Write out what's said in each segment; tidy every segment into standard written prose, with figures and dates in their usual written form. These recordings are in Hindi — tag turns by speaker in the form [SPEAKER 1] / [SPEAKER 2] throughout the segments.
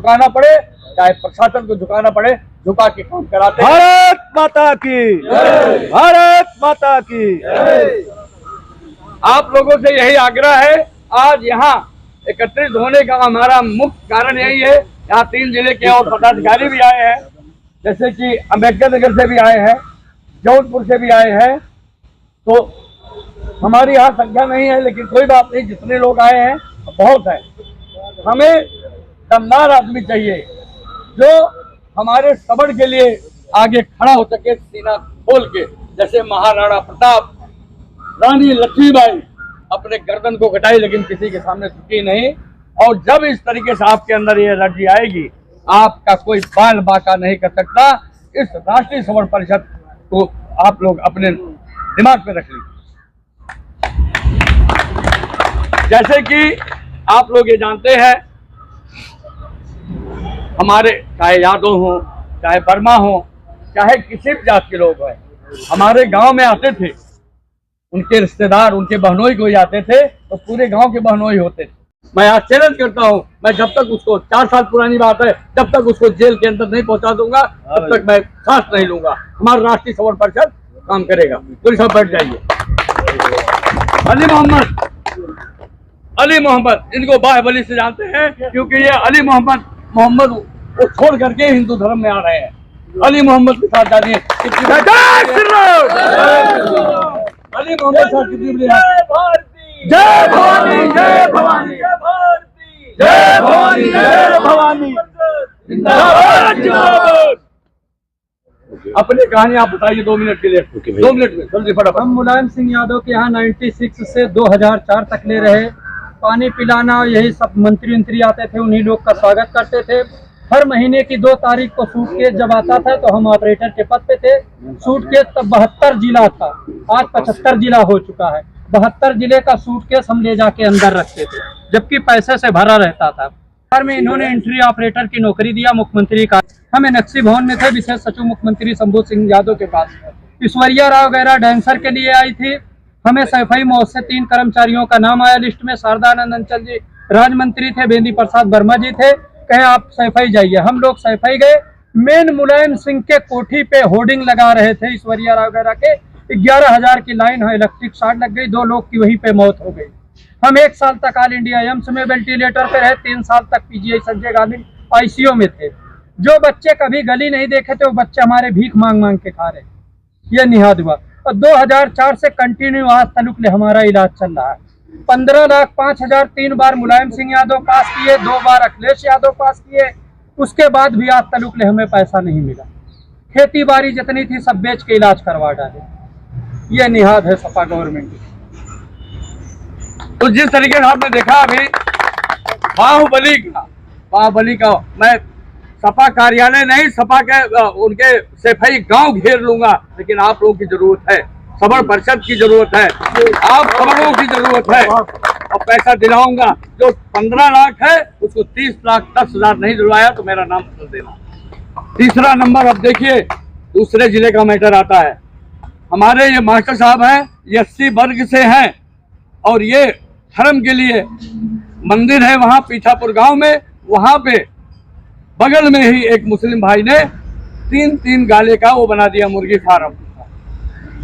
[SPEAKER 1] झुकाना पड़े, चाहे प्रशासन को झुकाना पड़े, झुका के काम कराते हैं।
[SPEAKER 2] भारत माता की, भारत माता की।
[SPEAKER 1] आप लोगों से यही आग्रह है, आज यहाँ एकत्रित होने का हमारा मुख्य कारण यही है। यहाँ 3 जिले के और पदाधिकारी भी आए हैं, जैसे कि अम्बेडकर नगर से भी आए हैं, जौनपुर से भी आए हैं। तो हमारी यहाँ संख्या नहीं है, लेकिन कोई बात नहीं, जितने लोग आए हैं बहुत है। हमें दमदार आदमी चाहिए जो हमारे सबड़ के लिए आगे खड़ा हो सके, सीना खोल के, जैसे महाराणा प्रताप, रानी लक्ष्मीबाई अपने गर्दन को घटाई लेकिन किसी के सामने झुकी नहीं। और जब इस तरीके से आपके अंदर ये एनर्जी आएगी, आपका कोई बाल बाका नहीं कर सकता। इस राष्ट्रीय सबड़ परिषद को आप लोग अपने दिमाग में रख लीजिए। जैसे कि आप लोग ये जानते हैं, हमारे चाहे यादव हो, चाहे वर्मा हो, चाहे किसी भी जात के लोग हैं, हमारे गांव में आते थे, उनके रिश्तेदार, उनके बहनोई कोई आते थे तो पूरे गांव के बहनोई होते थे। मैं आज चैलेंज करता हूं, मैं जब तक उसको, 4 साल पुरानी बात है, जब तक उसको जेल के अंदर नहीं पहुंचा दूंगा तब तक मैं सांस नहीं लूंगा। हमारा राष्ट्रीय सबड़ परिषद काम करेगा। पुलिस साहब बैठ जाइए। अली मोहम्मद, इनको बाहुबली से जानते हैं क्योंकि ये अली मोहम्मद को छोड़ करके हिंदू धर्म में आ रहे हैं। अली मोहम्मद के साथ जानिए। अली मोहम्मद साहब कितनी बड़ी है? जय भवानी, जय भवानी, जय भारती, जय भवानी, जय भवानी, जिंदाबाद, जिंदाबाद। अपनी कहानी आप बताइए 2 मिनट के लिए। 2 मिनट में जल्दी फटाफट।
[SPEAKER 3] हम मुलायम सिंह यादव के यहाँ 96 से 2004 तक ले रहे। पानी पिलाना, यही सब मंत्री आते थे, उन्हीं लोग का स्वागत करते थे। हर महीने की 2 तारीख को सूटकेस जब आता था तो हम ऑपरेटर के पद पे थे। सूटकेस तब 72 जिला था, आज 75 जिला हो चुका है। 72 जिले का सूटकेस हम ले जाके अंदर रखते थे, जबकि पैसे से भरा रहता था। बिहार में इन्होंने एंट्री ऑपरेटर की नौकरी दिया मुख्यमंत्री का। हमें नक्सी भवन में थे, विशेष सचिव मुख्यमंत्री शंभू सिंह यादव के पास। ईश्वरिया राव वगैरह डांसर के लिए आई थी। हमें सैफई मौत से 3 कर्मचारियों का नाम आया लिस्ट में। शारदानंद अंचल जी राज मंत्री थे, बेंदी प्रसाद वर्मा जी थे, कहे आप सैफई जाइए। हम लोग सैफई गए। मेन मुलायम सिंह के कोठी पे होर्डिंग लगा रहे थे ईश्वरिया राव वगैरह के। 11,000 की लाइन है, इलेक्ट्रिक शॉर्ट लग गई, 2 लोग की वहीं पे मौत हो गई। हम 1 साल तक ऑल इंडिया एम्स में वेंटिलेटर पे रहे, 3 साल तक पीजीआई संजय गांधी आईसीयू में थे। जो बच्चे कभी गली नहीं देखे थे वो बच्चे हमारे भीख मांग मांग के खा रहे, ये निहाद हुआ। और 2004 से कंटिन्यू आज तलुक ले हमारा इलाज चल रहा है। 15,05,000 3 बार मुलायम सिंह यादव पास किए, 2 बार अखिलेश यादव पास किए, उसके बाद भी आज तलुक ले हमें पैसा नहीं मिला। खेती बाड़ी जितनी थी सब बेच के इलाज करवा डाले। ये निहाद है सपा गवर्नमेंट की।
[SPEAKER 1] तो जिस तरीके से आपने देखा अभी बाहुबली का मैं सपा कार्यालय नहीं, सपा के उनके सैफई गांव घेर लूंगा, लेकिन आप लोगों की जरूरत है, सबड़ परिषद की जरूरत है, आप सबड़ों की जरूरत है। और पैसा दिलाऊंगा, जो 15 लाख है उसको 30 लाख 10,000 नहीं दिलवाया तो मेरा नाम बदल देना। तीसरा नंबर, अब देखिए दूसरे जिले का मैटर आता है। हमारे ये मास्टर साहब हैं, एससी वर्ग से हैं और ये धर्म के लिए मंदिर है वहाँ पीठापुर गांव में, वहाँ पे बगल में ही एक मुस्लिम भाई ने 3 गाले का वो बना दिया मुर्गी फार्म।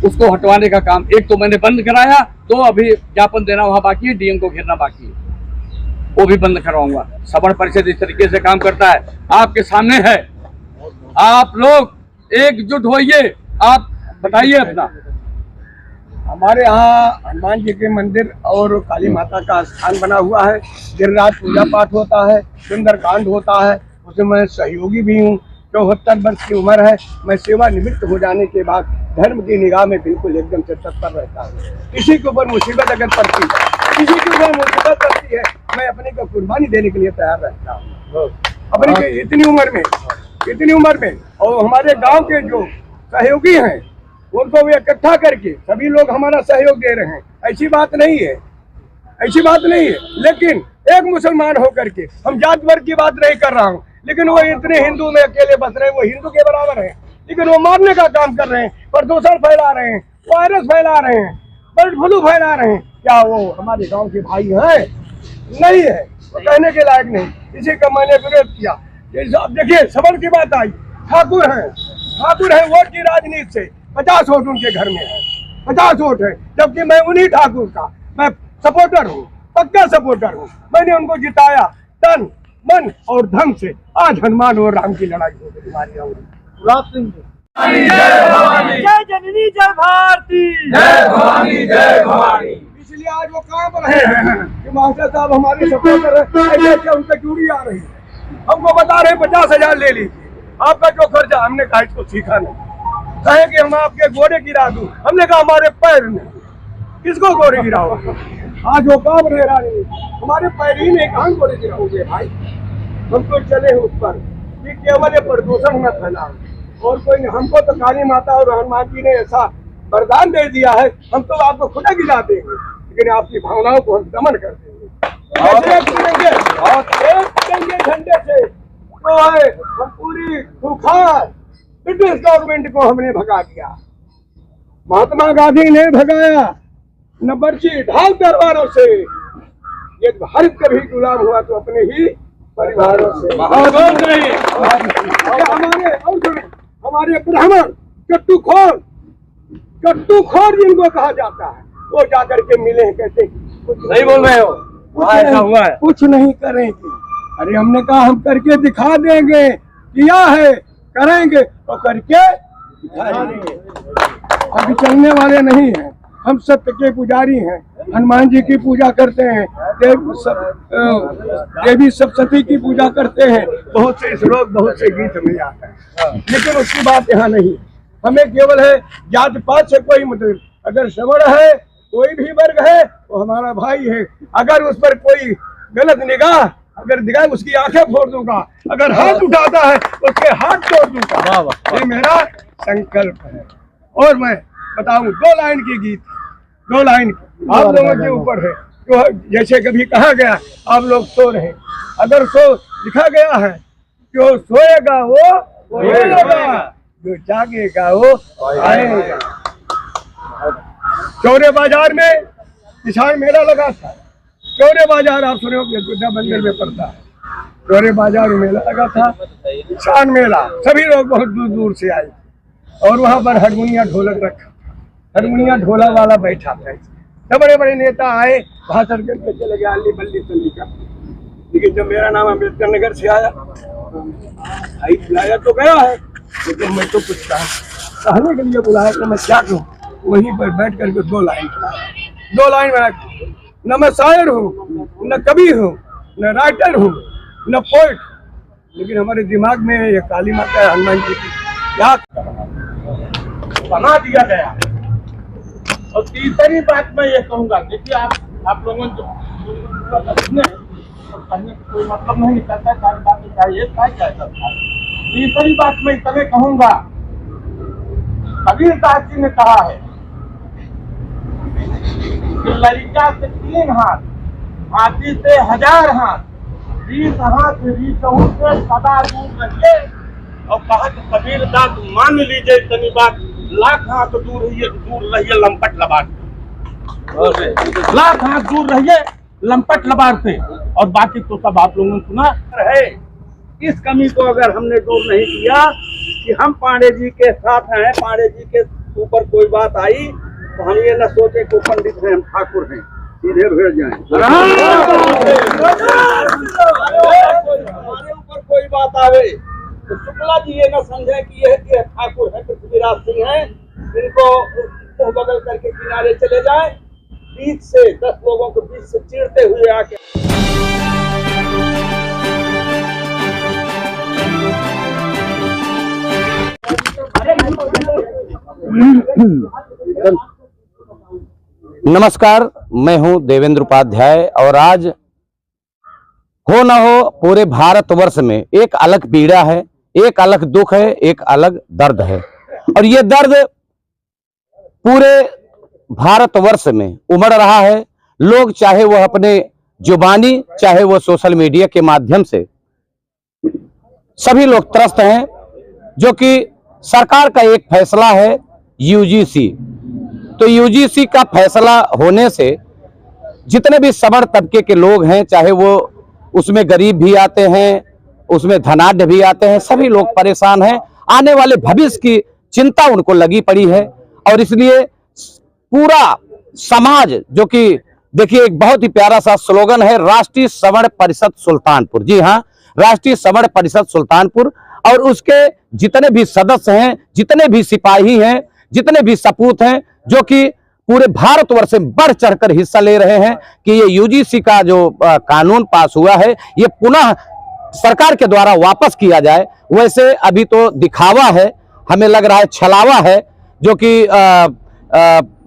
[SPEAKER 1] उसको हटवाने का काम, एक तो मैंने बंद कराया, 2 अभी ज्ञापन देना वहाँ बाकी है, डीएम को घेरना बाकी है, वो भी बंद करवाऊंगा। सबड़ परिषद इस तरीके से काम करता है, आपके सामने है। आप लोग एकजुट होइए, आप बताइए अपना।
[SPEAKER 4] हमारे यहाँ हनुमान जी के मंदिर और काली माता का स्थान बना हुआ है। दिन रात पूजा पाठ होता है, सुंदरकांड होता है, उसमें मैं सहयोगी भी हूँ। 74 वर्ष की उम्र है। मैं सेवा निवृत्त हो जाने के बाद धर्म की निगाह में बिल्कुल एकदम से तत्पर रहता हूँ। किसी के ऊपर मुसीबत अगर पड़ती है, किसी के ऊपर मुसीबत पड़ती है, मैं अपने को कुर्बानी देने के लिए तैयार रहता हूँ अपनी इतनी उम्र में। और हमारे गाँव के जो सहयोगी हैं उनको भी इकट्ठा करके सभी लोग हमारा सहयोग दे रहे हैं। ऐसी बात नहीं है, लेकिन एक मुसलमान होकर के हम जात वर्ग की बात नहीं कर रहा हूँ, लेकिन वो इतने हिंदू में अकेले बस रहे हैं, वो हिंदू के बराबर हैं, लेकिन वो मारने का काम कर रहे हैं, प्रदूषण फैला रहे हैं, वायरस फैला रहे हैं, बर्ड फ्लू फैला रहे हैं। क्या वो हमारे गांव के भाई हैं? नहीं है, वो कहने के लायक नहीं। इसी का मैंने विरोध किया। ये अब देखिए सबर की बात आई, ठाकुर है वोट की राजनीति से 50 वोट उनके घर में है, 50 वोट है, जबकि मैं उन्हीं ठाकुर का मैं सपोर्टर हूँ, पक्का सपोर्टर हूँ। मैंने उनको जिताया तन मन और धन से। आज हनुमान और राम की लड़ाई हो गई हमारी और गुलाब सिंह जी।
[SPEAKER 2] जय जननी जय भारती,
[SPEAKER 1] जय भवानी जय भवानी।
[SPEAKER 4] इसलिए आज वो काम रहे हैं कि मास्टर साहब हमारे सपोर्टर है, ऐसे उनसे चूड़ी आ रही है, हमको बता रहे 50,000 ले लीजिए, आपका जो खर्चा। हमने कहा इसको सीखा नहीं, कहे कि हम आपके घोड़े गिरा दूं, हमने कहा हमारे पैर में, किसको घोड़े गिराओ। आज वो काम रह रहा है, हमारे पैर ही नहीं, कहाँ घोड़े गिराओगे भाई। हम तो चले उस पर कि केवल प्रदूषण न फैलाओ और कोई नहीं। हमको तो काली माता और हनुमान जी ने ऐसा वरदान दे दिया है, हम तो आपको खुदा गिरा देंगे, लेकिन आपकी भावनाओं को हम दमन कर देंगे। और एक झंडे से तो है हम पूरी खूंखार ब्रिटिश गवर्नमेंट को हमने भगा दिया। महात्मा गांधी ने भगाया न बर्ची ढाल तलवारों से, ये भारत कभी गुलाम हुआ तो अपने ही परिवारों से। हमारे ब्राह्मण कट्टूखोर जिनको कहा जाता है, वो जाकर के मिले हैं, कहते
[SPEAKER 1] सही बोल रहे हो, ऐसा हुआ है।
[SPEAKER 4] कुछ नहीं करेंगे। अरे हमने कहा हम करके दिखा देंगे, किया है, करेंगे तो करके दिखाएंगे। अभी चलने वाले नहीं हैं, हम सत्य के पुजारी हैं, हनुमान जी की पूजा करते हैं, देवी सप्तशती की पूजा करते हैं, बहुत से श्लोक बहुत से गीत हमें आते हैं, लेकिन उसकी बात यहाँ नहीं। हमें केवल है जात पात से कोई मतलब, अगर श्रवण है कोई भी वर्ग है वो हमारा भाई है। अगर उस पर कोई गलत निगाह अगर दिखाए उसकी आंखें फोड़ दूंगा, अगर हाथ उठाता है उसके हाथ तोड़ दूंगा। ये मेरा संकल्प है। और मैं बताऊं 2 लाइन की गीत, 2 लाइन आप लोगों के ऊपर है। तो जैसे कभी कहा गया आप लोग सो रहे, अगर सो लिखा गया है जो सोएगा वो सोएगा, जो जागेगा वो आएगा। चौरे बाजार में किसान मेला लगा था। चौरे बाजार आप सुने हो विद्या मंदिर में पड़ता है, चौरे बाजार में मेला लगा था, किसान मेला। सभी लोग बहुत दूर दूर से आए और वहाँ पर हारमोनिया ढोलक रखा, हारमोनिया ढोला वाला बैठा था। सब बड़े बड़े नेता आए, भाषण करके चले गए, अल्ली बल्ली चली का। लेकिन जब मेरा नाम अम्बेडकर नगर से आया, आई बुलाया तो गया है, लेकिन मैं तो कुछ कहने के लिए बुलाया तो मैं क्या कहूँ। वहीं पर बैठ करके 2 लाइन 2 लाइन में, न मैं शायर हूँ, न कवि हूँ, न राइटर हूँ, न पोइट, लेकिन हमारे दिमाग में ये काली माता हनुमान जी की क्या बना दिया गया।
[SPEAKER 5] और तीसरी बात मैं ये कहूँगा, देखिए आप लोगों जो कहने का कोई मतलब नहीं करता, सारी बातें चाहिए क्या करता है। तीसरी बात मैं इतने कहूँगा, कबीरदास जी ने कहा है कि लड़का से 3 हाथ, हाथी से 1000 हाथ, 20 हाथ रीछहू से सदा दूर रहिए। और कहा कि कबीरदास मान लीजिए इतनी बात, 1,00,000 हाथ दूर रहिए लंपट लबार से, 1,00,000 हाथ दूर रहिए लंपट लबार से। और बाकी तो सब आप लोगों ने सुना
[SPEAKER 2] है। इस कमी को अगर हमने दूर नहीं किया कि हम पांडे जी के साथ हैं, पांडे जी के ऊपर कोई बात आई तो हम ये न सोचे कि पंडित हैं, हम ठाकुर हैं, सीधे भिड़ जाएं। हमारे ऊपर कोई बात आवे तो शुक्ला जी ये न समझे कि ये ठाकुर है, पृथ्वीराज सिंह है, इनको मुंह बगल करके किनारे चले जाए। बीच से 10 लोगों को बीच से चीरते हुए आके
[SPEAKER 6] नमस्कार, मैं हूं देवेंद्र उपाध्याय और आज हो न हो पूरे भारतवर्ष में एक अलग पीड़ा है, एक अलग दुख है, एक अलग दर्द है। और ये दर्द पूरे भारतवर्ष में उमड़ रहा है। लोग चाहे वो अपने जुबानी, चाहे वो सोशल मीडिया के माध्यम से, सभी लोग त्रस्त हैं, जो कि सरकार का एक फैसला है यूजीसी। तो यूजीसी का फैसला होने से जितने भी सवर्ण तबके के लोग हैं, चाहे वो उसमें गरीब भी आते हैं, उसमें धनाढ्य भी आते हैं, सभी लोग परेशान हैं, आने वाले भविष्य की चिंता उनको लगी पड़ी है। और इसलिए पूरा समाज, जो कि देखिए एक बहुत ही प्यारा सा स्लोगन है, राष्ट्रीय सवर्ण परिषद सुल्तानपुर, जी हाँ, राष्ट्रीय सवर्ण परिषद सुल्तानपुर, और उसके जितने भी सदस्य हैं, जितने भी सिपाही हैं, जितने भी सपूत हैं, जो कि पूरे भारतवर्ष में बढ़ चढ़कर हिस्सा ले रहे हैं कि ये यूजीसी का जो कानून पास हुआ है ये पुनः सरकार के द्वारा वापस किया जाए। वैसे अभी तो दिखावा है, हमें लग रहा है छलावा है, जो कि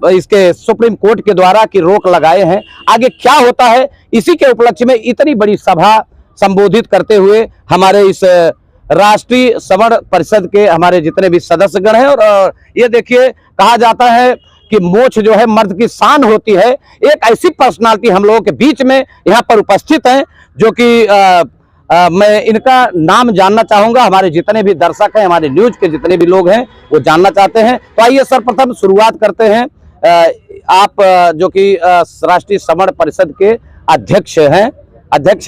[SPEAKER 6] इसके सुप्रीम कोर्ट के द्वारा की रोक लगाए हैं। आगे क्या होता है, इसी के उपलक्ष्य में इतनी बड़ी सभा संबोधित करते हुए हमारे इस राष्ट्रीय सवर्ण परिषद के हमारे जितने भी सदस्यगण हैं, और ये देखिए कहा जाता है कि मोछ जो है मर्द की शान होती है। एक ऐसी पर्सनालिटी हम लोगों के बीच में यहाँ पर उपस्थित हैं, जो कि मैं इनका नाम जानना चाहूंगा। हमारे जितने भी दर्शक हैं, हमारे न्यूज के जितने भी लोग हैं, वो जानना चाहते हैं। तो आइए सर्वप्रथम शुरुआत करते हैं। आप जो कि राष्ट्रीय सवर्ण परिषद के अध्यक्ष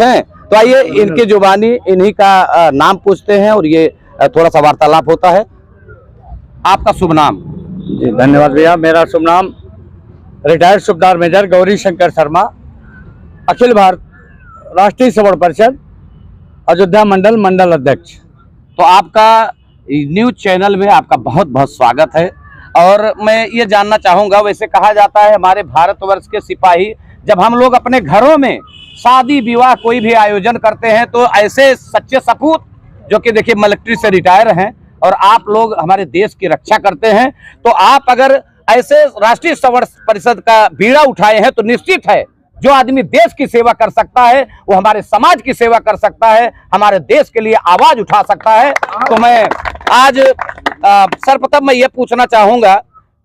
[SPEAKER 6] हैं, तो आइए इनकी जुबानी इन्हीं का नाम पूछते हैं और ये थोड़ा सा वार्तालाप होता है। आपका शुभ नाम?
[SPEAKER 7] जी धन्यवाद भैया। मेरा शुभ नाम रिटायर्ड सूबेदार मेजर गौरी शंकर शर्मा, अखिल भारत राष्ट्रीय सवर्ण परिषद अयोध्या मंडल अध्यक्ष।
[SPEAKER 6] तो आपका न्यूज चैनल में आपका बहुत बहुत स्वागत है। और मैं ये जानना चाहूँगा, वैसे कहा जाता है हमारे भारतवर्ष के सिपाही, जब हम लोग अपने घरों में शादी विवाह कोई भी आयोजन करते हैं तो ऐसे सच्चे सपूत जो कि देखिए मिलिट्री से रिटायर हैं और आप लोग हमारे देश की रक्षा करते हैं, तो आप अगर ऐसे राष्ट्रीय सवर्ण परिषद का बीड़ा उठाए हैं तो निश्चित है जो आदमी देश की सेवा कर सकता है वो हमारे समाज की सेवा कर सकता है, हमारे देश के लिए आवाज उठा सकता है। तो मैं आज सर्वप्रथम मैं ये पूछना चाहूंगा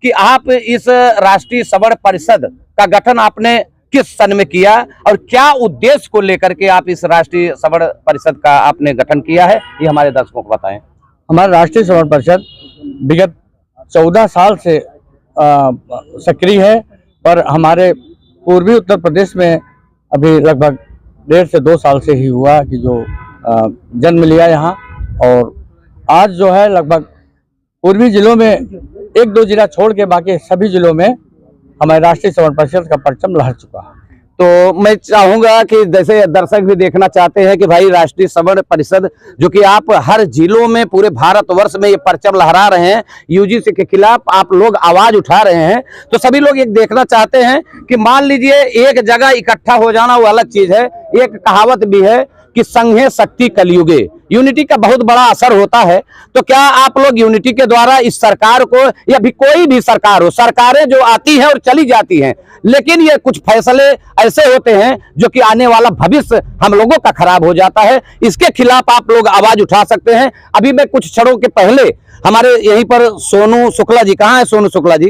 [SPEAKER 6] कि आप इस राष्ट्रीय सवर्ण परिषद का गठन आपने किस सन में किया और क्या उद्देश्य को लेकर के आप इस राष्ट्रीय सवर्ण परिषद का आपने गठन किया है, ये हमारे दर्शकों को बताएं।
[SPEAKER 7] हमारा राष्ट्रीय सवर्ण परिषद विगत 14 साल से सक्रिय है, पर हमारे पूर्वी उत्तर प्रदेश में अभी लगभग 1.5 से 2 साल से ही हुआ कि जो जन्म लिया यहाँ। और आज जो है लगभग पूर्वी जिलों में 1-2 जिला छोड़ के बाकी सभी जिलों में हमारे राष्ट्रीय सवर्ण परिषद का परचम लहर चुका है।
[SPEAKER 6] तो मैं चाहूंगा कि जैसे दर्शक भी देखना चाहते हैं कि भाई राष्ट्रीय सवर्ण परिषद जो कि आप हर जिलों में पूरे भारतवर्ष में ये परचम लहरा रहे हैं, यूजीसी के खिलाफ आप लोग आवाज उठा रहे हैं, तो सभी लोग एक देखना चाहते हैं कि मान लीजिए एक जगह इकट्ठा हो जाना वो अलग चीज है। एक कहावत भी है कि संघे शक्ति कलयुगे, यूनिटी का बहुत बड़ा असर होता है। तो क्या आप लोग यूनिटी के द्वारा इस सरकार को, या भी कोई भी सरकार हो, सरकारें जो आती हैं और चली जाती हैं, लेकिन ये कुछ फैसले ऐसे होते हैं जो कि आने वाला भविष्य हम लोगों का खराब हो जाता है, इसके खिलाफ आप लोग आवाज उठा सकते हैं। अभी मैं कुछ क्षणों के पहले हमारे यहीं पर सोनू शुक्ला जी, कहाँ है सोनू शुक्ला जी?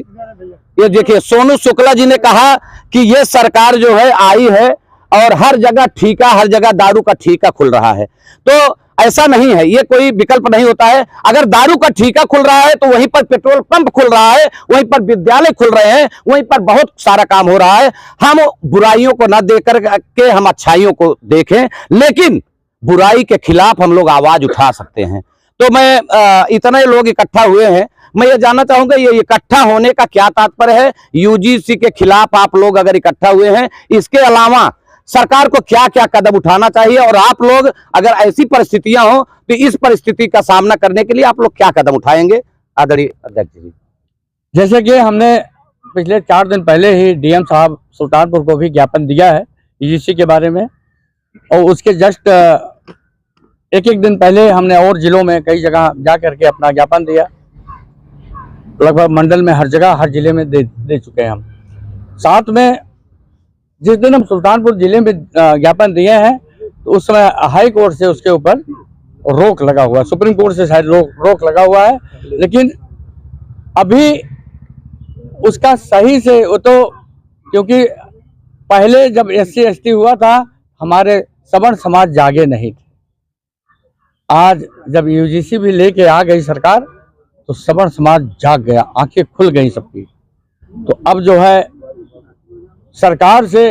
[SPEAKER 6] ये देखिए सोनू शुक्ला जी ने कहा कि ये सरकार जो है आई है और हर जगह ठेका, हर जगह दारू का ठेका खुल रहा है। तो ऐसा नहीं है, ये कोई विकल्प नहीं होता है। अगर दारू का ठेका खुल रहा है तो वहीं पर पेट्रोल पंप खुल रहा है, वहीं पर विद्यालय खुल रहे हैं, वहीं पर बहुत सारा काम हो रहा है। हम बुराइयों को न देख करके हम अच्छाइयों को देखें, लेकिन बुराई के खिलाफ हम लोग आवाज उठा सकते हैं। तो मैं इतने लोग इकट्ठा हुए हैं, मैं ये जानना चाहूंगा ये इकट्ठा होने का क्या तात्पर्य है? यूजीसी के खिलाफ आप लोग अगर इकट्ठा हुए हैं, इसके अलावा सरकार को क्या क्या कदम उठाना चाहिए, और आप लोग अगर ऐसी परिस्थितियां हो तो इस परिस्थिति का सामना करने के लिए आप लोग क्या कदम उठाएंगे, आदरणीय अध्यक्ष जी?
[SPEAKER 7] जैसे कि हमने पिछले 4 दिन पहले ही डीएम साहब सुल्तानपुर को भी ज्ञापन दिया है यूजीसी के बारे में, और उसके जस्ट एक दिन पहले हमने और जिलों में कई जगह जा करके अपना ज्ञापन दिया। लगभग मंडल में हर जगह हर जिले में दे चुके हैं हम। साथ में जिस दिन हम सुल्तानपुर जिले में ज्ञापन दिए हैं तो उस समय हाई कोर्ट से उसके ऊपर रोक लगा हुआ है, सुप्रीम कोर्ट से शायद रोक लगा हुआ है, लेकिन अभी उसका सही से वो तो, क्योंकि पहले जब SC ST हुआ था हमारे सवर्ण समाज जागे नहीं थे। आज जब यूजीसी भी लेके आ गई सरकार तो सवर्ण समाज जाग गया, आंखें खुल गई सबकी। तो अब जो है सरकार से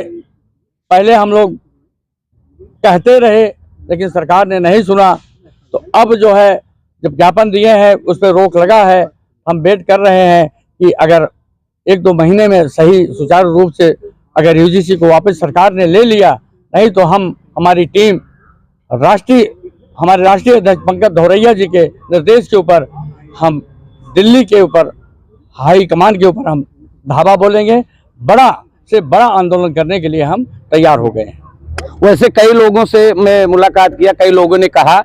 [SPEAKER 7] पहले हम लोग कहते रहे, लेकिन सरकार ने नहीं सुना। तो अब जो है जब ज्ञापन दिए हैं उस पर रोक लगा है, हम वेट कर रहे हैं कि अगर 1-2 महीने में सही सुचारू रूप से अगर यूजीसी को वापस सरकार ने ले लिया, नहीं तो हमारी टीम हमारे राष्ट्रीय अध्यक्ष पंकज धौरैया जी के निर्देश के ऊपर हम दिल्ली के ऊपर हाई कमान के ऊपर हम धावा बोलेंगे। बड़ा से बड़ा आंदोलन करने के लिए हम तैयार हो गए हैं।
[SPEAKER 6] वैसे कई लोगों से मैं मुलाकात किया, कई लोगों ने कहा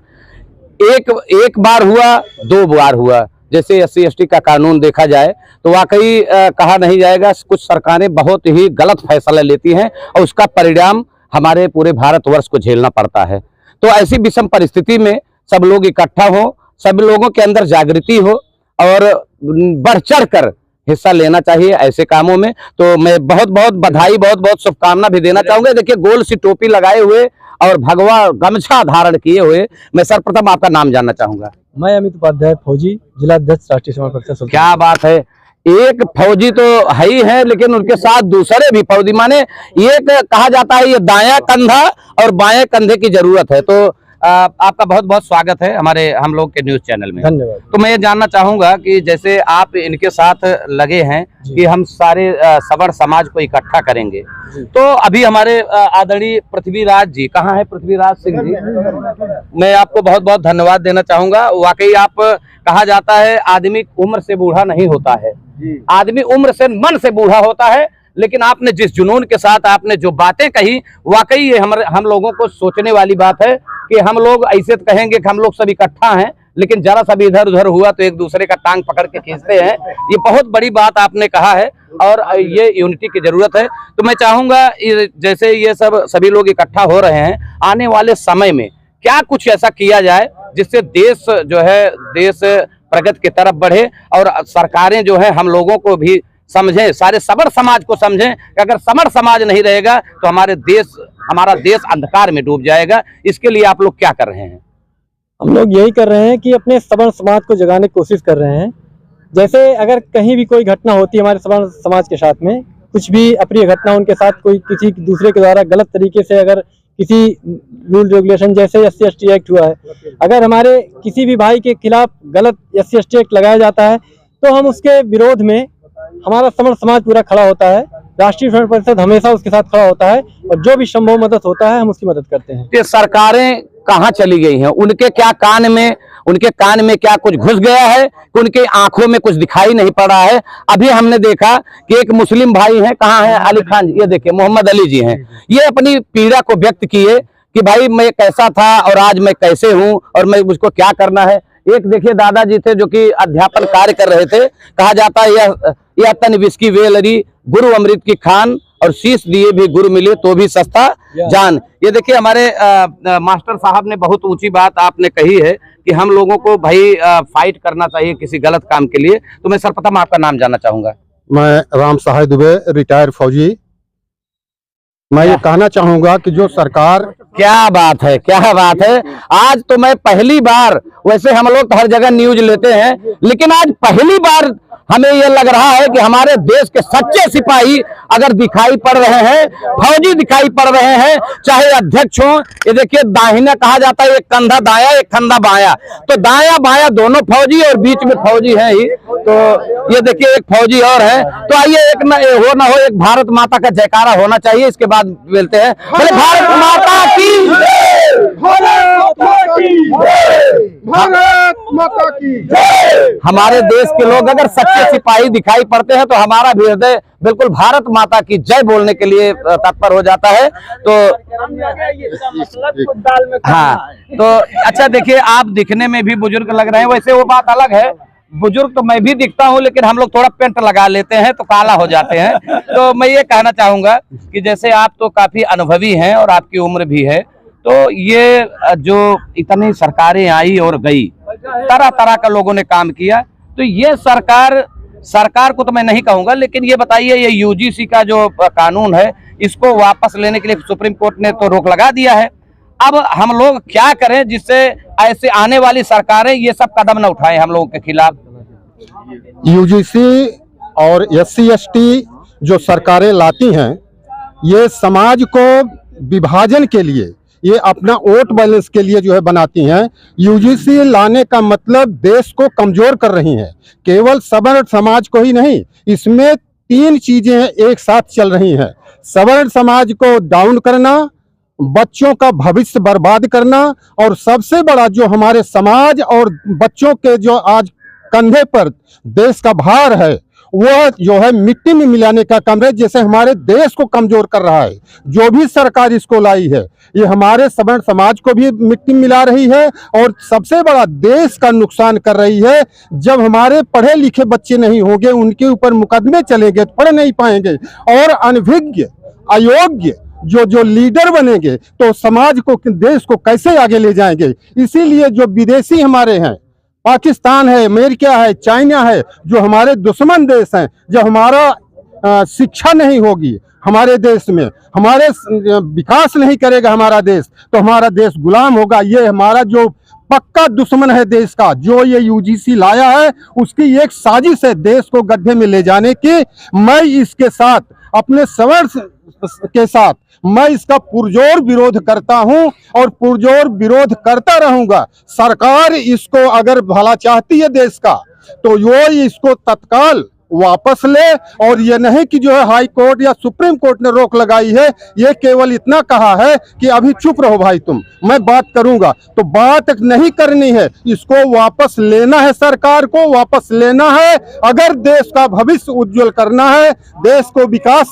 [SPEAKER 6] एक बार हुआ, 2 बार हुआ। जैसे SC/ST का कानून देखा जाए तो वाकई कहा नहीं जाएगा, कुछ सरकारें बहुत ही गलत फैसला लेती हैं और उसका परिणाम हमारे पूरे भारतवर्ष को झेलना पड़ता है। तो ऐसी विषम परिस्थिति में सब लोग इकट्ठा हो, सब लोगों के अंदर जागृति हो और बढ़ चढ़ कर हिस्सा लेना चाहिए ऐसे कामों में। तो मैं बहुत बहुत बधाई, बहुत बहुत शुभकामना भी देना चाहूंगा। देखिए गोल सी टोपी लगाए हुए और भगवा गमछा धारण किए हुए मैं सर्वप्रथम आपका नाम जानना चाहूंगा।
[SPEAKER 3] मैं अमित उपाध्याय, फौजी, जिला अध्यक्ष राष्ट्रीय समाज परिषद।
[SPEAKER 6] क्या बात है, एक फौजी तो है ही है लेकिन उनके साथ दूसरे भी फौजी, माने ये कहा जाता है ये दायां कंधा और बाएं कंधे की जरूरत है। तो आपका बहुत बहुत स्वागत है हम लोग के न्यूज चैनल में।
[SPEAKER 3] धन्यवाद।
[SPEAKER 6] तो मैं ये जानना चाहूंगा कि जैसे आप इनके साथ लगे हैं कि हम सारे सवर्ण समाज को इकट्ठा करेंगे, तो अभी हमारे आदरणीय पृथ्वीराज जी, कहाँ है पृथ्वीराज सिंह जी, मैं आपको बहुत बहुत धन्यवाद देना चाहूंगा। वाकई आप, कहा जाता है आदमी उम्र से बूढ़ा नहीं होता है, आदमी उम्र से मन से बूढ़ा होता है। लेकिन आपने जिस जुनून के साथ आपने जो बातें कही, वाकई ये हम लोगों को सोचने वाली बात है कि हम लोग ऐसे तो कहेंगे कि हम लोग सब इकट्ठा हैं, लेकिन जरा सा भी इधर उधर हुआ तो एक दूसरे का टांग पकड़ के खींचते हैं। ये बहुत बड़ी बात आपने कहा है और ये यूनिटी की जरूरत है। तो मैं चाहूंगा जैसे ये सभी लोग इकट्ठा हो रहे हैं, आने वाले समय में क्या कुछ ऐसा किया जाए जिससे देश जो है देश प्रगति की तरफ बढ़े और सरकारें जो है हम लोगों को भी समझें, सारे सवर्ण समाज को समझें कि अगर सवर्ण समाज नहीं रहेगा तो हमारा देश अंधकार में डूब जाएगा। इसके लिए आप लोग क्या कर रहे हैं?
[SPEAKER 3] हम लोग यही कर रहे हैं कि अपने सवर्ण समाज को जगाने की कोशिश कर रहे हैं। जैसे अगर कहीं भी कोई घटना होती है हमारे सवर्ण समाज के साथ में, कुछ भी अप्रिय घटना उनके साथ कोई किसी दूसरे के द्वारा गलत तरीके से अगर किसी रूल रेगुलेशन जैसे SC/ST एक्ट हुआ है, अगर हमारे किसी भी भाई के खिलाफ गलत SC/ST एक्ट लगाया जाता है तो हम उसके विरोध में हमारा सवर्ण समाज पूरा खड़ा होता है। राष्ट्रीय स्वयं परिषद हमेशा उसके साथ खड़ा होता है और जो भी संभव मदद होता है हम उसकी मदद करते हैं।
[SPEAKER 6] ये सरकारें कहाँ चली गई हैं? उनके कान में क्या कुछ घुस गया है कि उनके आंखों में कुछ दिखाई नहीं पड़ रहा है? अभी हमने देखा कि एक मुस्लिम भाई हैं, कहाँ है अली खान, ये देखिए मोहम्मद अली जी हैं, ये अपनी पीड़ा को व्यक्त किए कि भाई मैं कैसा था और आज मैं कैसे हूँ और मैं मुझको क्या करना है। एक देखिए दादाजी थे जो कि अध्यापन कार्य कर रहे थे, कहा जाता है यह तन विस्की वेलरी गुरु अमृत की खान और शीश दिए भी गुरु मिले तो भी सस्ता जान। ये देखिए हमारे मास्टर साहब ने बहुत ऊंची बात आपने कही है कि हम लोगों को भाई फाइट करना चाहिए किसी गलत काम के लिए। तो मैं सर्वप्रथम आपका नाम जानना चाहूंगा।
[SPEAKER 8] मैं राम सहाय दुबे, रिटायर्ड फौजी। मैं ये कहना चाहूंगा कि जो सरकार,
[SPEAKER 6] क्या बात है, क्या बात है। आज तो मैं पहली बार, वैसे हम लोग तो हर जगह न्यूज लेते हैं, लेकिन आज पहली बार हमें यह लग रहा है कि हमारे देश के सच्चे सिपाही अगर दिखाई पड़ रहे हैं, फौजी दिखाई पड़ रहे हैं, चाहे अध्यक्ष हो। ये देखिए दाहिना, कहा जाता है एक कंधा दाया एक कंधा बाया, तो दाया बाया दोनों फौजी और बीच में फौजी है ही। तो ये देखिए एक फौजी और है। तो आइए एक ना हो एक भारत माता का जयकारा होना चाहिए, इसके बाद मिलते हैं। बोले भारत माता की जय,
[SPEAKER 8] भारत माता की जय।
[SPEAKER 6] हमारे देश के लोग अगर सच्चे सिपाही दिखाई पड़ते हैं तो हमारा भी हृदय बिल्कुल भारत माता की जय बोलने के लिए तत्पर हो जाता है। तो हाँ, तो अच्छा देखिए आप दिखने में भी बुजुर्ग लग रहे हैं, वैसे वो बात अलग है, बुजुर्ग तो मैं भी दिखता हूं, लेकिन हम लोग थोड़ा पेंट लगा लेते हैं तो काला हो जाते हैं। तो मैं ये कहना चाहूंगा कि जैसे आप तो काफी अनुभवी हैं और आपकी उम्र भी है, तो ये जो इतनी सरकारें आई और गई, तरह तरह का लोगों ने काम किया, तो ये सरकार को तो मैं नहीं कहूंगा, लेकिन ये बताइए ये यूजीसी का जो कानून है इसको वापस लेने के लिए सुप्रीम कोर्ट ने तो रोक लगा दिया है। अब हम लोग क्या करें जिससे ऐसे आने वाली सरकारें ये सब कदम न उठाएं हम लोगों के खिलाफ?
[SPEAKER 8] यूजीसी और SC/ST जो सरकारें लाती हैं, ये समाज को विभाजन के लिए, ये अपना वोट बैलेंस के लिए जो है बनाती हैं। यूजीसी लाने का मतलब देश को कमजोर कर रही हैं, केवल सवर्ण समाज को ही नहीं, इसमें 3 चीजें एक साथ चल रही हैं। सवर्ण समाज को डाउन करना, बच्चों का भविष्य बर्बाद करना, और सबसे बड़ा जो हमारे समाज और बच्चों के जो आज कंधे पर देश का भार है, वह जो है मिट्टी में मिलाने का काम है, जैसे हमारे देश को कमजोर कर रहा है। जो भी सरकार इसको लाई है, ये हमारे सवर्ण समाज को भी मिट्टी में मिला रही है और सबसे बड़ा देश का नुकसान कर रही है। जब हमारे पढ़े लिखे बच्चे नहीं होंगे, उनके ऊपर मुकदमे चलेंगे, पढ़ नहीं पाएंगे, और अनभिज्ञ अयोग्य जो लीडर बनेंगे तो समाज को, देश को कैसे आगे ले जाएंगे। इसीलिए जो विदेशी हमारे हैं, पाकिस्तान है, अमेरिका है, चाइना है, जो हमारे दुश्मन देश हैं, जब हमारा शिक्षा नहीं होगी हमारे देश में, हमारे विकास नहीं करेगा हमारा देश, तो हमारा देश गुलाम होगा। ये हमारा जो पक्का दुश्मन है देश का, जो ये यूजीसी लाया है, उसकी एक साजिश है देश को गड्ढे में ले जाने की। मैं इसके साथ, अपने सवर्ण के साथ, मैं इसका पुरजोर विरोध करता हूं और पुरजोर विरोध करता रहूंगा। सरकार इसको अगर भला चाहती है देश का, तो वो इसको तत्काल वापस ले, और ये नहीं कि जो है हाई कोर्ट या सुप्रीम कोर्ट ने रोक लगाई है, ये केवल इतना कहा है कि अभी चुप रहो भाई तुम, मैं बात करूंगा। तो बात नहीं करनी है, इसको वापस लेना है, सरकार को वापस लेना है। अगर देश का भविष्य उज्जवल करना है, देश को विकास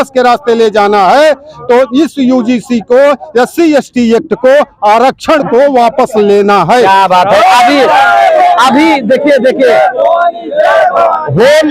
[SPEAKER 8] के रास्ते ले जाना है, तो इस यूजीसी को, SC/ST एक्ट को, आरक्षण को वापस लेना है।
[SPEAKER 6] क्या बात है। अभी देखिए
[SPEAKER 8] जय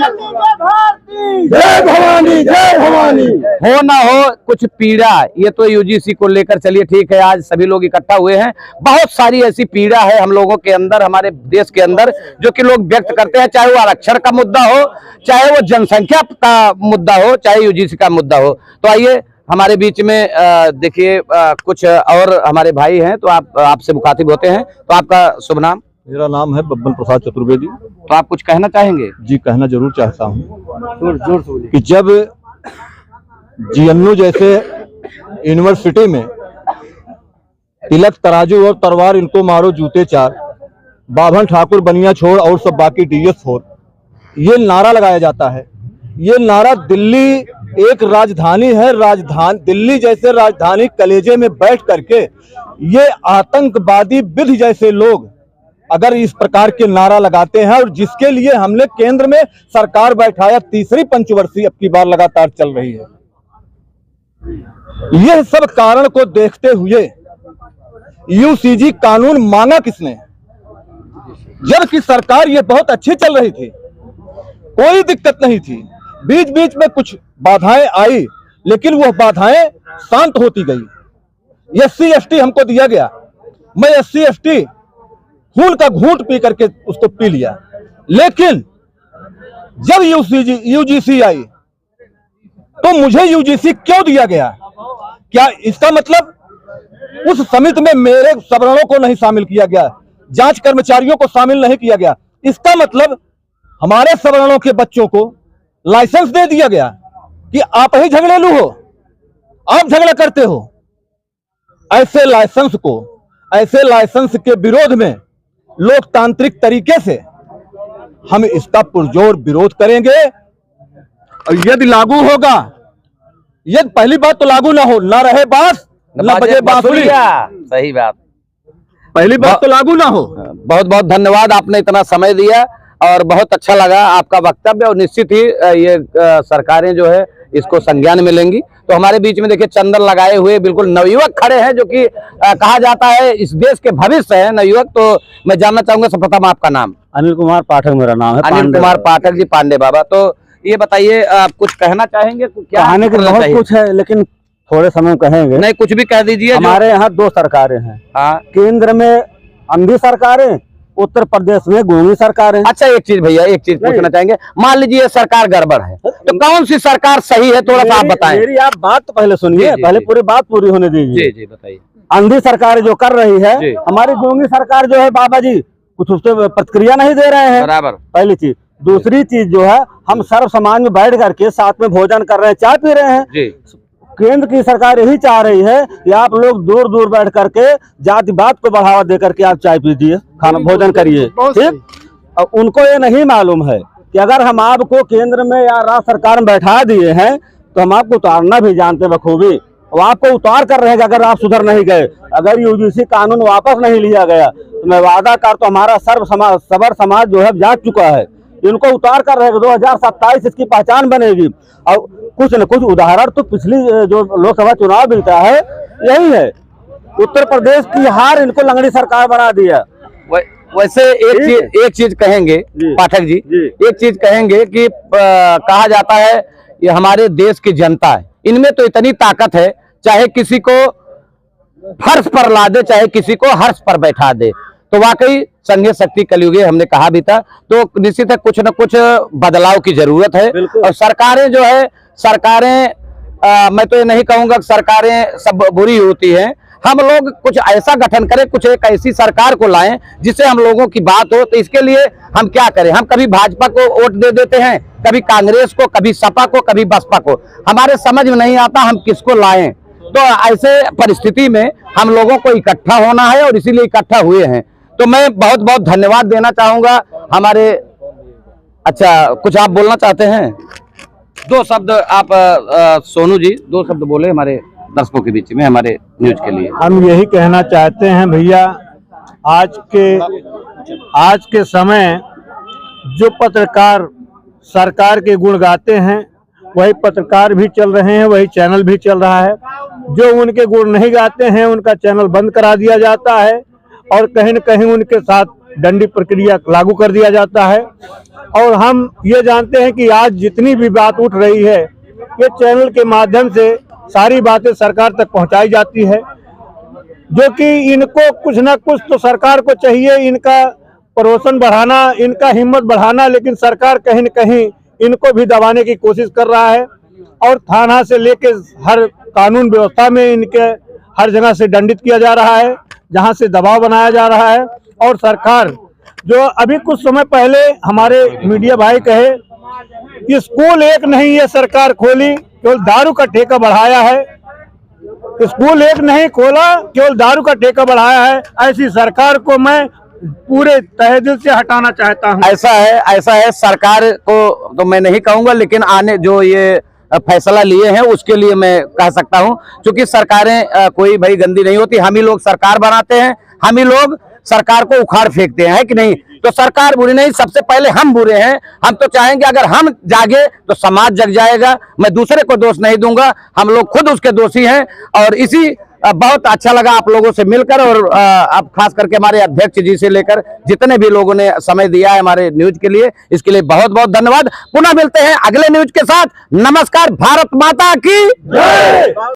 [SPEAKER 8] भवानी, जय भवानी।
[SPEAKER 6] हो ना हो कुछ पीड़ा, ये तो यूजीसी को लेकर, चलिए ठीक है, आज सभी लोग इकट्ठा हुए हैं। बहुत सारी ऐसी पीड़ा है हम लोगों के अंदर, हमारे देश के अंदर, जो कि लोग व्यक्त करते हैं, चाहे वो आरक्षण का मुद्दा हो, चाहे वो जनसंख्या का मुद्दा हो, चाहे यूजीसी का मुद्दा हो। तो आइए हमारे बीच में देखिए कुछ और हमारे भाई हैं, तो आपसे मुखातिब होते हैं। तो आपका शुभ नाम?
[SPEAKER 9] मेरा नाम है बब्बन प्रसाद चतुर्वेदी।
[SPEAKER 6] तो आप कुछ कहना चाहेंगे?
[SPEAKER 9] जी, कहना जरूर चाहता हूँ कि जब GNU जैसे यूनिवर्सिटी में तिलक तराजू और तलवार इनको मारो जूते 4, बाभन ठाकुर बनिया छोड़ और सब बाकी DS 4, ये नारा लगाया जाता है। ये नारा दिल्ली एक राजधानी है, दिल्ली जैसे राजधानी कलेजे में बैठ करके ये आतंकवादी विधि जैसे लोग अगर इस प्रकार के नारा लगाते हैं, और जिसके लिए हमने केंद्र में सरकार बैठाया, तीसरी पंचवर्षीय अब की बार लगातार चल रही है, यह सब कारण को देखते हुए UCG कानून मांगा किसने? जबकि सरकार ये बहुत अच्छी चल रही थी, कोई दिक्कत नहीं थी। बीच बीच में कुछ बाधाएं आई, लेकिन वह बाधाएं शांत होती गई। SC/ST हमको दिया गया, मैं SC/ST खून का घूंट पी करके उसको पी लिया। लेकिन जब UGC आई, तो मुझे UGC क्यों दिया गया? क्या इसका मतलब उस समिति में मेरे सवर्णों को नहीं शामिल किया गया, जांच कर्मचारियों को शामिल नहीं किया गया? इसका मतलब हमारे सवर्णों के बच्चों को लाइसेंस दे दिया गया कि आप ही झगड़ेलू हो, आप झगड़ा करते हो। ऐसे लाइसेंस के विरोध में लोकतांत्रिक तरीके से हम इसका पुरजोर विरोध करेंगे। और यदि लागू होगा, यदि पहली बात तो लागू ना हो, ना रहे बांस ना बजे बांसुरी।
[SPEAKER 6] सही बात,
[SPEAKER 9] पहली बात तो लागू ना हो।
[SPEAKER 6] बहुत बहुत धन्यवाद, आपने इतना समय दिया और बहुत अच्छा लगा आपका वक्तव्य। और निश्चित ही ये सरकारें जो है इसको संज्ञान में लेंगी। तो हमारे बीच में देखिए चंदन लगाए हुए बिल्कुल नवयुवक खड़े हैं, जो कि कहा जाता है इस देश के भविष्य है नवयुवक। तो मैं जानना चाहूंगा सर्वप्रथम आपका नाम?
[SPEAKER 7] अनिल कुमार पाठक मेरा नाम है।
[SPEAKER 6] अनिल कुमार पाठक जी, पांडे बाबा। तो ये बताइए, आप कुछ कहना चाहेंगे? क्या
[SPEAKER 7] कहने के बहुत कुछ है, लेकिन थोड़े समय कहेंगे।
[SPEAKER 6] नहीं, कुछ भी कह दीजिए।
[SPEAKER 7] हमारे यहाँ 2 सरकारें हैं।
[SPEAKER 6] हाँ,
[SPEAKER 7] केंद्र में अंधी सरकारें, उत्तर प्रदेश में गोंगी सरकार है।
[SPEAKER 6] अच्छा, एक चीज भैया, एक चीज पूछना चाहेंगे। मान लीजिए सरकार गड़बड़ है, तो कौन सी सरकार सही है, थोड़ा सा आप बताएं।
[SPEAKER 7] मेरी आप बात तो पहले सुनिए, पहले पूरी बात पूरी होने दीजिए।
[SPEAKER 6] जी बताइए।
[SPEAKER 7] अंधी सरकार जो कर रही है, हमारी गोंगी सरकार जो है बाबा जी कुछ उस पर प्रतिक्रिया नहीं दे रहे हैं।
[SPEAKER 6] बराबर,
[SPEAKER 7] पहली चीज। दूसरी चीज जो है, हम सर्व समाज में बैठ करके साथ में भोजन कर रहे हैं, चाय पी रहे हैं,
[SPEAKER 10] केंद्र की सरकार यही चाह रही है कि आप लोग दूर दूर बैठ करके जातिवाद को बढ़ावा दे करके आप चाय पीजिए, खाना भोजन करिए, ठीक। और उनको ये नहीं मालूम है कि अगर हम आपको केंद्र में या राज्य सरकार में बैठा दिए हैं तो हम आपको उतारना भी जानते बखूबी, और आपको उतार कर रहेगा अगर आप सुधर नहीं गए। अगर यूजीसी कानून वापस नहीं लिया गया तो मैं वादा कर, तो हमारा सबर समाज जो है जाग चुका है, इनको उतार कर रहेगा। 2027 इसकी पहचान बनेगी। और कुछ न कुछ उदाहरण तो पिछली जो लोकसभा चुनाव मिलता है यही है। उत्तर प्रदेश की हार इनको लंगड़ी सरकार बना दिया।
[SPEAKER 6] वैसे एक चीज कहेंगे पाठक जी, एक चीज कहेंगे कि कहा जाता है ये हमारे देश की जनता है, इनमें तो इतनी ताकत है, चाहे किसी को फर्श पर ला दे, चाहे किसी को हर्ष पर बैठा दे। तो वाकई संघीय शक्ति कलयुगी हमने कहा भी था, तो निश्चित है कुछ न कुछ बदलाव की जरूरत है। और सरकारें जो है, मैं तो ये नहीं कहूंगा कि सरकारें सब बुरी होती हैं। हम लोग कुछ ऐसा गठन करें, कुछ एक ऐसी सरकार को लाएं जिससे हम लोगों की बात हो। तो इसके लिए हम क्या करें? हम कभी भाजपा को वोट दे देते हैं, कभी कांग्रेस को, कभी सपा को, कभी बसपा को। हमारे समझ में नहीं आता हम किसको लाएं। तो ऐसे परिस्थिति में हम लोगों को इकट्ठा होना है और इसीलिए इकट्ठा हुए हैं। तो मैं बहुत बहुत धन्यवाद देना चाहूंगा हमारे। अच्छा, कुछ आप बोलना चाहते हैं? दो शब्द आप सोनू जी 2 शब्द बोले हमारे दर्शकों के बीच में, हमारे न्यूज के लिए।
[SPEAKER 5] हम यही कहना चाहते हैं भैया, आज के समय जो पत्रकार सरकार के गुण गाते हैं वही पत्रकार भी चल रहे हैं, वही चैनल भी चल रहा है। जो उनके गुण नहीं गाते हैं उनका चैनल बंद करा दिया जाता है और कहीं न कहीं उनके साथ दंडी प्रक्रिया लागू कर दिया जाता है। और हम ये जानते हैं कि आज जितनी भी बात उठ रही है ये चैनल के माध्यम से सारी बातें सरकार तक पहुंचाई जाती है, जो कि इनको कुछ ना कुछ तो सरकार को चाहिए इनका प्रमोशन बढ़ाना, इनका हिम्मत बढ़ाना, लेकिन सरकार कहीं न कहीं इनको भी दबाने की कोशिश कर रहा है। और थाना से लेके हर कानून व्यवस्था में इनके हर जगह से दंडित किया जा रहा है, जहां से दबाव बनाया जा रहा है। और सरकार जो अभी कुछ समय पहले हमारे मीडिया भाई कहे कि स्कूल एक नहीं ये सरकार खोली, केवल दारू का ठेका बढ़ाया है। स्कूल एक नहीं खोला, केवल दारू का ठेका बढ़ाया है। ऐसी सरकार को मैं पूरे तहे दिल से हटाना चाहता हूं।
[SPEAKER 6] ऐसा है सरकार को तो मैं नहीं कहूंगा, लेकिन आने जो ये फैसला लिए हैं उसके लिए मैं कह सकता हूं, क्योंकि सरकारें कोई भाई गंदी नहीं होती। हम ही लोग सरकार बनाते हैं, हम ही लोग सरकार को उखाड़ फेंकते हैं, है कि नहीं? तो सरकार बुरी नहीं, सबसे पहले हम बुरे हैं। हम तो चाहेंगे अगर हम जागे तो समाज जग जाएगा। मैं दूसरे को दोष नहीं दूंगा, हम लोग खुद उसके दोषी हैं। और इसी बहुत अच्छा लगा आप लोगों से मिलकर, और आप खास करके हमारे अध्यक्ष जी से लेकर जितने भी लोगों ने समय दिया है हमारे न्यूज के लिए, इसके लिए बहुत बहुत धन्यवाद। पुनः मिलते हैं अगले न्यूज के साथ। नमस्कार, भारत माता की जय।